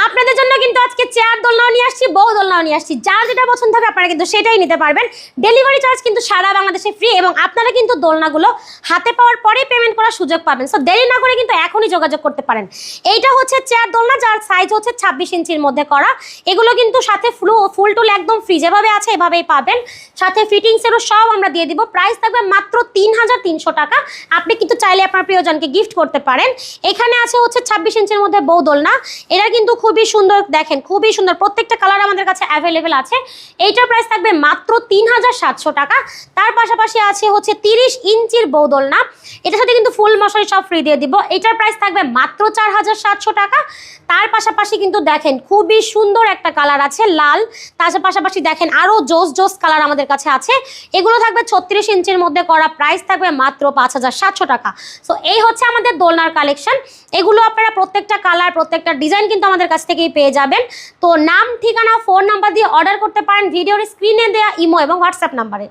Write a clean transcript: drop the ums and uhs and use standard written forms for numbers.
আপনাদের জন্য কিন্তু আজকে চেয়ার দোলনাও নিয়ে আসছি, বউ দোলনাও নিয়ে আসছি। যার যেটা পছন্দ হবে আপনারা কিন্তু সেটাই নিতে পারবেন। ডেলিভারি চার্জ কিন্তু সারা বাংলাদেশে ফ্রি এবং আপনারা কিন্তু দোলনাগুলো হাতে পাওয়ার পরেই পেমেন্ট করার সুযোগ পাবেন। সো দেরি না করে কিন্তু এখনই যোগাযোগ করতে পারেন। এইটা হচ্ছে চেয়ার দোলনা, যার সাইজ হচ্ছে 26 ইঞ্চির মধ্যে করা। এগুলো কিন্তু সাথে ফুল টুল একদম ফ্রি, যেভাবে আছে এভাবেই পাবেন। সাথে ফিটিংসেরও সব আমরা দিয়ে দিব। প্রাইস থাকবে মাত্র 3300 টাকা। আপনি কিন্তু চাইলে আপনার প্রিয়জনকে গিফট করতে পারেন। এখানে আছে হচ্ছে 26 ইঞ্চির মধ্যে বউ দোলনা। এটা কিন্তু খুবই সুন্দর, দেখেন খুবই সুন্দর, প্রত্যেকটা কালার আমাদের কাছে অ্যাভেলেবেল আছে। এইটার প্রাইস থাকবে মাত্র 3700 টাকা। তার পাশাপাশি আছে হচ্ছে 30 ইঞ্চির বউ দোলনা। এটার সাথে কিন্তু ফুল মশারি সব ফ্রি দিয়ে দিব। এটার প্রাইস থাকবে মাত্র 4700 টাকা। তার পাশাপাশি কিন্তু দেখেন খুবই সুন্দর একটা কালার আছে লাল। তার পাশাপাশি দেখেন আরো জোস জোস কালার আমাদের কাছে আছে। এগুলো থাকবে 36 ইঞ্চির মধ্যে করা। প্রাইস থাকবে মাত্র 5700 টাকা। সো এই হচ্ছে আমাদের দোলনার কালেকশন। এগুলো আপনারা প্রত্যেকটা কালার, প্রত্যেকটা ডিজাইন কিন্তু আমাদের কাছ থেকেই পেয়ে যাবেন। তো নাম, ঠিকানা, ফোন নাম্বার দিয়ে অর্ডার করতে পারেন ভিডিওর স্ক্রিনে দেওয়া ইমো এবং হোয়াটসঅ্যাপ নাম্বারে।